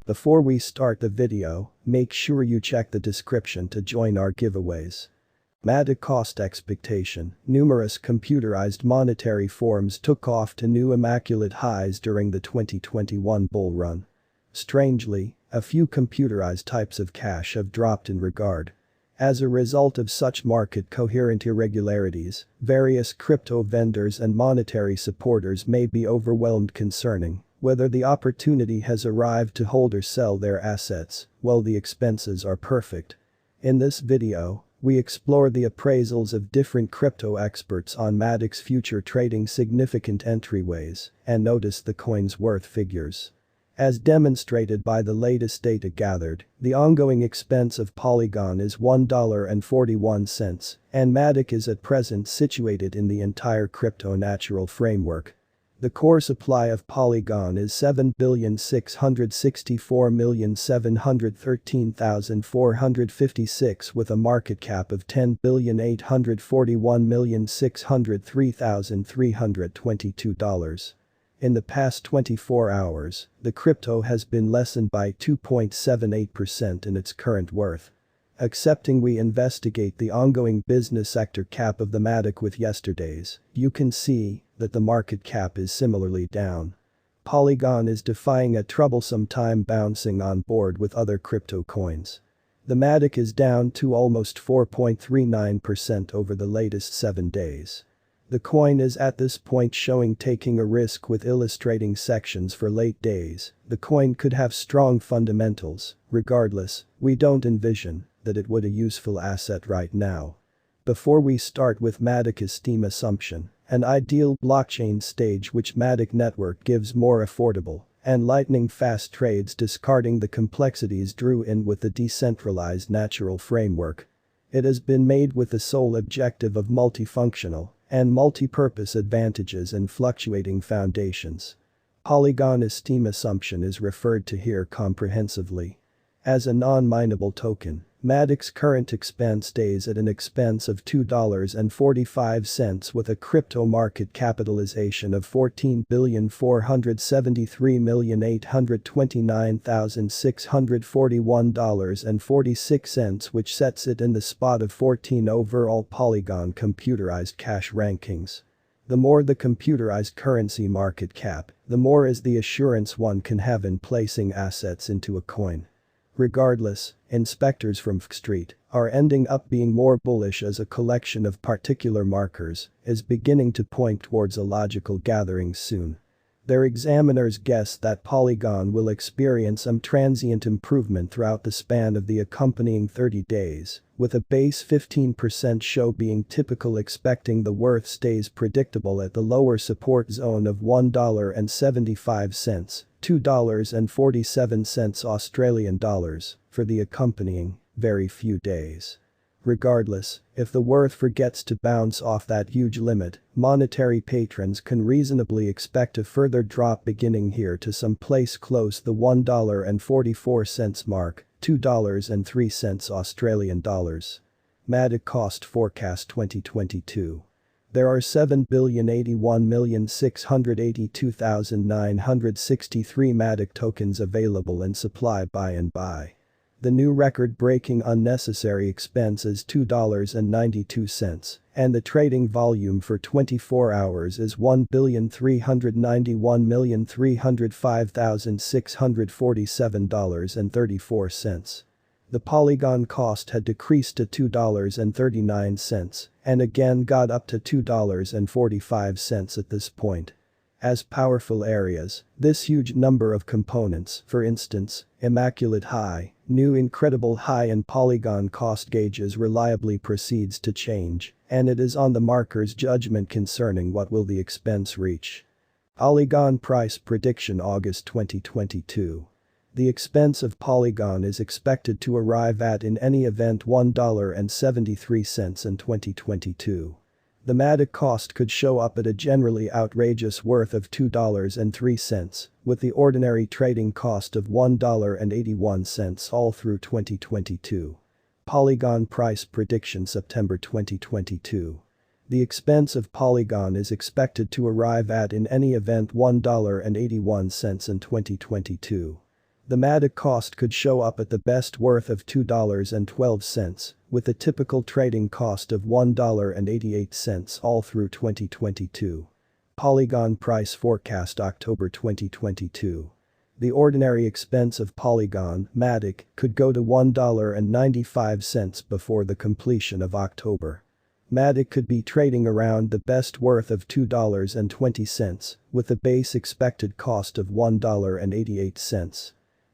Before we start the video, make sure you check the description to join our giveaways. Matic cost expectation. Numerous computerized monetary forms took off to new immaculate highs during the 2021 bull run. Strangely, a few computerized types of cash have dropped in regard. As a result of such market coherent irregularities, various crypto vendors and monetary supporters may be overwhelmed concerning whether the opportunity has arrived to hold or sell their assets, while the expenses are perfect. In this video, we explore the appraisals of different crypto experts on Matic's future trading significant entryways and notice the coin's worth figures. As demonstrated by the latest data gathered, the ongoing expense of Polygon is $1.41, and Matic is at present situated in the entire crypto natural framework. The core supply of Polygon is 7,664,713,456 with a market cap of $10,841,603,322. In the past 24 hours, the crypto has been lessened by 2.78% in its current worth. Accepting we investigate the ongoing business sector cap of the Matic with yesterday's, you can see that the market cap is similarly down. Polygon is defying a troublesome time bouncing on board with other crypto coins. The Matic is down to almost 4.39% over the latest 7 days. The coin is at this point showing taking a risk with illustrating sections for late days. The coin could have strong fundamentals. Regardless, we don't envision that it would a useful asset right now. Before we start with Matic Esteem Assumption, an ideal blockchain stage which Matic network gives more affordable and lightning fast trades discarding the complexities drew in with the decentralized natural framework. It has been made with the sole objective of multifunctional and multi-purpose advantages and fluctuating foundations. Polygon Esteem Assumption is referred to here comprehensively. As a non-mineable token, Matic's current expense stays at an expense of $2.45 with a crypto market capitalization of $14,473,829,641.46, which sets it in the spot of 14 overall Polygon computerized cash rankings. The more the computerized currency market cap, the more is the assurance one can have in placing assets into a coin. Regardless, inspectors from Street are ending up being more bullish as a collection of particular markers is beginning to point towards a logical gathering soon. Their examiners guess that Polygon will experience some transient improvement throughout the span of the accompanying 30 days, with a base 15% show being typical, expecting the worth stays predictable at the lower support zone of $1.75, $2.47 Australian dollars, for the accompanying very few days. Regardless, if the worth forgets to bounce off that huge limit, monetary patrons can reasonably expect a further drop beginning here to some place close the $1.44 mark, $2.03 Australian dollars. Matic cost forecast 2022. There are 7,081,682,963 Matic tokens available in supply by and by. The new record-breaking unnecessary expense is $2.92, and the trading volume for 24 hours is 1,391,305,647.34. The Polygon cost had decreased to $2.39 and again got up to $2.45 at this point. As powerful areas, this huge number of components, for instance, immaculate high, new incredible high and Polygon cost gauges reliably proceeds to change, and it is on the marker's judgment concerning what will the expense reach. Polygon price prediction August 2022. The expense of Polygon is expected to arrive at in any event $1.73 in 2022. The Matic cost could show up at a generally outrageous worth of $2.03, with the ordinary trading cost of $1.81 all through 2022. Polygon price prediction September 2022. The expense of Polygon is expected to arrive at in any event $1.81 in 2022. The Matic cost could show up at the best worth of $2.12, with a typical trading cost of $1.88 all through 2022. Polygon price forecast October 2022. The ordinary expense of Polygon, Matic, could go to $1.95 before the completion of October. Matic could be trading around the best worth of $2.20, with a base expected cost of $1.88.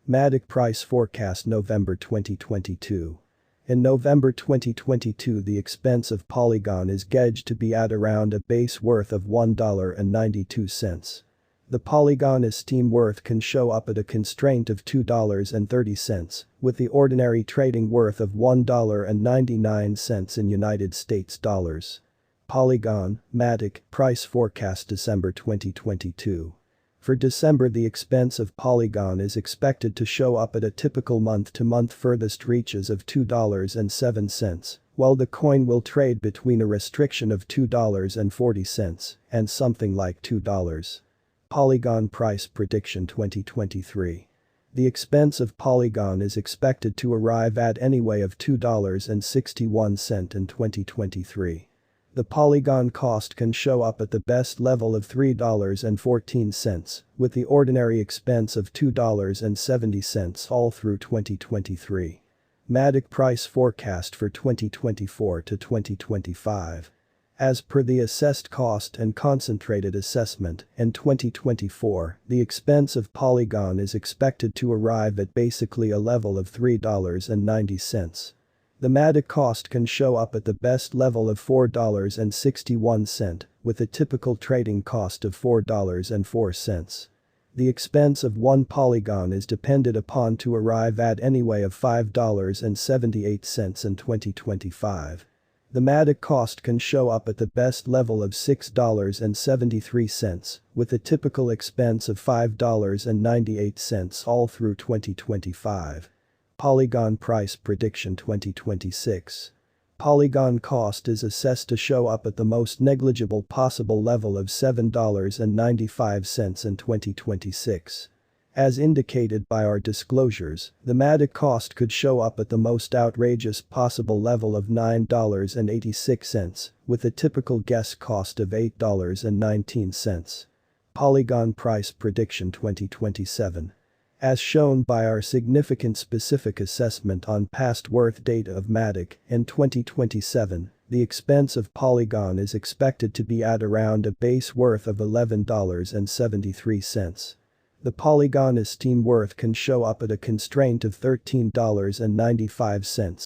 Matic price forecast November 2022. In November 2022 the expense of Polygon is gauged to be at around a base worth of $1.92. The Polygon esteem worth can show up at a constraint of $2.30, with the ordinary trading worth of $1.99 in United States dollars. Polygon, Matic, price forecast December 2022. For December the expense of Polygon is expected to show up at a typical month-to-month furthest reaches of $2.07, while the coin will trade between a restriction of $2.40 and something like $2. Polygon price prediction 2023. The expense of Polygon is expected to arrive at anyway of $2.61 in 2023. The Polygon cost can show up at the best level of $3.14, with the ordinary expense of $2.70 all through 2023. Matic price forecast for 2024 to 2025. As per the assessed cost and concentrated assessment, in 2024, the expense of Polygon is expected to arrive at basically a level of $3.90. The Matic cost can show up at the best level of $4.61, with a typical trading cost of $4.04. The expense of one Polygon is depended upon to arrive at anyway of $5.78 in 2025. The Matic cost can show up at the best level of $6.73, with a typical expense of $5.98 all through 2025. Polygon price prediction 2026. Polygon cost is assessed to show up at the most negligible possible level of $7.95 in 2026. As indicated by our disclosures, the Matic cost could show up at the most outrageous possible level of $9.86, with a typical guess cost of $8.19. Polygon price prediction 2027. As shown by our significant specific assessment on past worth data of Matic, in 2027, the expense of Polygon is expected to be at around a base worth of $11.73. The Polygon esteem worth can show up at a constraint of $13.95,